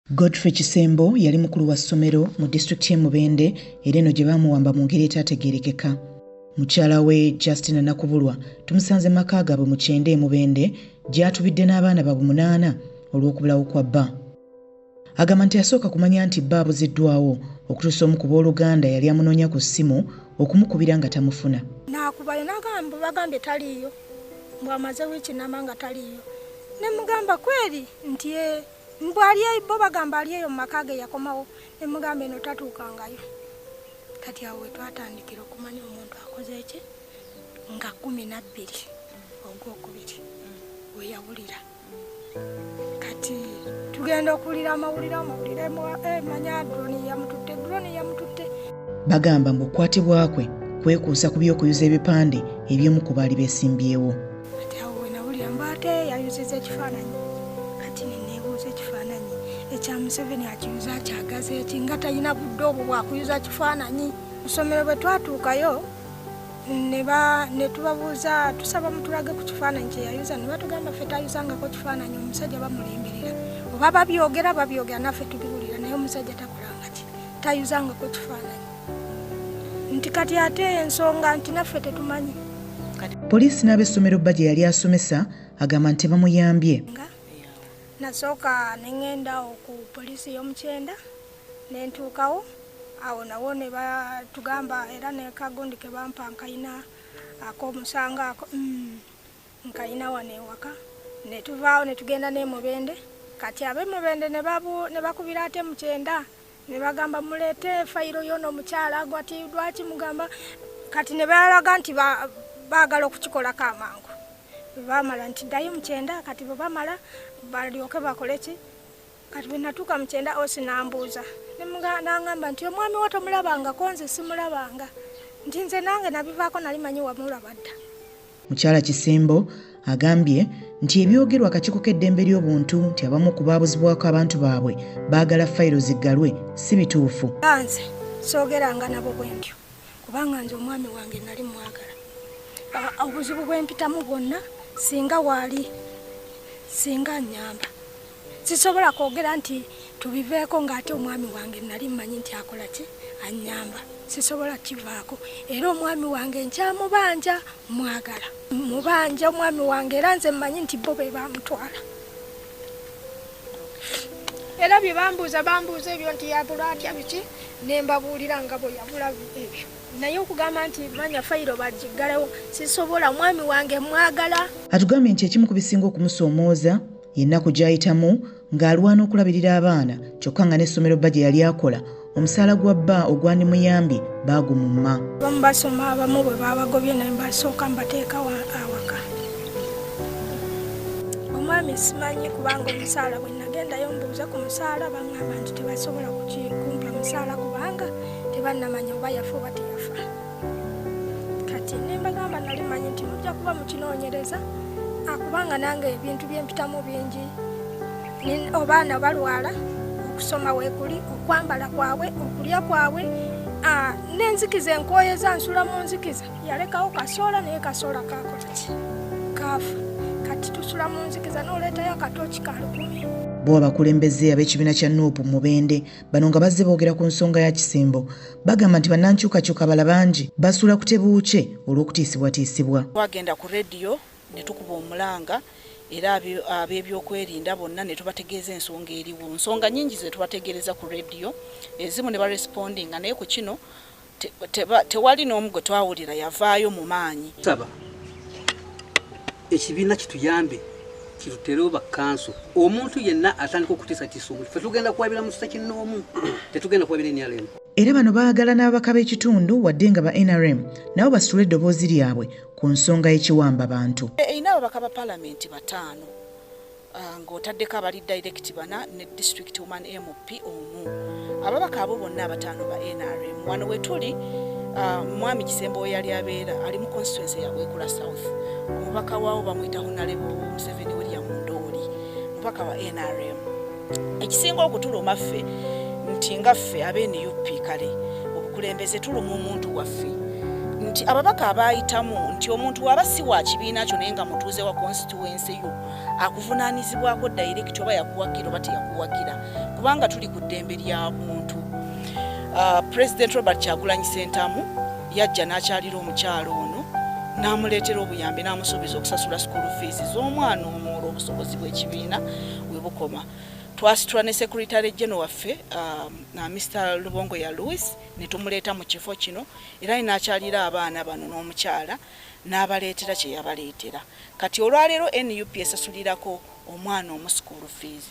Godrey Kisembo yali mukulu wa ssomero mu disitulikiti Mubende era eno gye baamuwamba mu ngeri etaategeerekeka. Mukyala we Justina Nakubulwa tumusanze mu maka gaabwe mu Kyenda Mubende gy'atubidde n'abaana baabwe 8 olw'okubulawo kwa bba. Agamba nti yasooka kumanya nti bba abuziddwawo okutuusa omu ku booluganda yali amunoonya ku ssimu okumukubira nga tamufuna. Nakubayo n'agamba bagambye taliiyo, bw'amaze wiiki n'amanga taliiyo. Ne mugamba kweri nti mbwali bo bagamba ali eyo mu maka ge yakomawo, ne mugamba eno tatuukangayo. Kati awo twatandikira okumanya omuntu akoze ki nga 12 ogwokubiri we yabulira. Kati tugenda okulira amawulire manya drone yamututte. Bagamba mbu okukwatibwa kwe kwekuusa ku by'okuyuza ebipande eby'omu ku baali beesimbyewo. Kati awo we nawulira mbate yayuzizza ekifaananyi. Kati neneebuuza ekifaananyi ekya Museveni akiyuza kyagaze eki nga talina budde obwo bwakuyuza kifaananyi. Mu ssomero bwe twatuukayo ne tubabuuza tusaba mutulage ku kifaananyi kye yayuza, ne batugamba ffe tayuzangako kifaananyi, omusajja bamulemberera. Oba babyogera naffe tubiwulira, naye omusajja takolanga ki tayuzangako kifaananyi. Nti kati ate ensonga nti naffe tetumanyi. Poliisi n'ab'essomero bba gye yali asomesa agamba nti bamuyambye. Nasooka ne ŋŋenda ku poliisi y'omu Kyenda ne ntuukawo. Awo nawo ne batugamba era ne kagundi ke bampa nkayina ak'omusango ako nkayina wano ewaka. Ne tuvaawo ne tugenda ne Mubende. Kati ab'e Mubende ne bakubira ate mu Kyenda ne bagamba muleete fayiro y'ono omukyala gwati lwaki mugamba. Kati ne balaga nti baagala okukikolako amangu. Bamala nti ddayo mu Kyenda, kati bwe bamala balyoke bakole ki. Kati bwe natuuka mu Kyenda osi n'ambuuza n'angamba nti omwami wo tomulabangako, nze simulabanga, nti nze nange nabivaako nali manyi wamulaba dda. Mukyala Kisembo agambye nti ebyogerwa akakiiko k'eddembe ly'obuntu nti abamu ku baabuzibwako abantu baabwe baagala fayiro ziggalwe si bituufu. Nze soogeranga nabo bwe ntyo kubanga nze omwami wange nali mwagala. Obuzibu bwe mpitamu bwonna singa waali singa nnyamba sisobola kwogera nti tubiveeko ng'ate omwami wange nali mmanyi nti akola ki annyamba, sisobola kivaako. Era omwami wange nkyamubanja mwagala, mubanja omwami wange era nze mmanyi nti bo be bamutwala. Era bye bambuuza ebyo nti yabula atya biki ne mbabuulira nga bwe yabula ebyo. Naye okugamba nti manya fayiro bagiggalewo sisobola, omwami wange mwagala. Atugambye nti ekimu ku bisinga okumusoomooza yennaku gy'ayitamu ng'alwana okulabirira abaana, kyokka nga n'essomero bba gye yali akola omusaala gwa bba ogwandimuyambye baagumumma. Abamu basoma, abamu bwe babagobye ne mbasooka mbateeka awaka. Omwami simanyi kubanga omusaala bwe nagendayo mbuuza ku musaala baŋŋamba nti tebasobola kumpa musaala kubanga tebannamanya oba yafa oba teyafa. Kati ne mbagamba nali manyi nti mujja kuba mukinoonyereza kubanga nange ebintu byempitamu bingi. Obaana balwala, okusoma weekuli, okwambala kwabwe, okulya kwabwe, n'enzikiza enkooyeza nsula mu nzikiza. Yalekawo kasoola naye kasoola kakola ki kaafa. Kati tusula mu nzikiza n'oleetayo akatooki ka 10. Bo abakulembeze ab'ekibiina kya Nuupu Mubende bano nga bazze boogera ku nsonga ya Kisembo bagamba nti bannankyukakyuka bala bangi basula kutebuuke olw'okutiisibwatiisibwa. Twagenda ku rediyo ne tukuba omulanga era ab'ebyokwerinda bonna ne tubategeeza ensonga eriwo. Nsonga nnyingi ze tubategereza ku rediyo, ezimu ne barespondinga, naye ku kino tewali n'omu gwe twawulira yavaayo mu maanyi. Saba ekibiina kituyambe kituterewo bakkanso, omuntu yenna atandika okutiisatiisa omuntu, ffe tugenda kuwabira mu kisa kinnoomu, tetugenda kuwabira NRM. Era bano baagala n'ababaka b'ekitundu wadde nga ba NRM nabo basitule eddoboozi lyabwe ku nsonga y'ekiwamba bantu. Erina ababaka ba paalamenti 5 ng'otaddeko abali direct 4 ne district woman MP omu. Ababaka abo bonna 5 ba NRM. Wano we tuli Mwami Kisembo yali abeera ali mu constituency ya Wekula South. Omubaka waawo bamuyita Honorable Museveni mubaka wa NRM. Ekisinga okutuluma ffe nti nga ffe ab'NUP kale obukulembeze tuluma omuntu waffe nti ababaka abayitamu nti omuntu waba si wa kibiina kyo naye nga mutuuze wa constituency yo akuvunaanizibwako direct oba yakuwagira oba teyakuwagira kubanga tuli ku ddembe lya muntu. President Robert Kyagulanyi Ssentamu yajja n'akyalira omukyalo ono n'amuleetera obuyambi n'amusuubiza okusasula school fees z'omwana omu olw'obusobozi bw'ekibiina we bukoma. Twasitula ne Secretary General waffe Mr. Lubongo ya Louis ne tumuleeta mu kifo kino era n'akyalira abaana bano n'omukyala n'abaleetera kye yabaleetera. Kati olwaleero NUP esasulirako omwana omu school fees.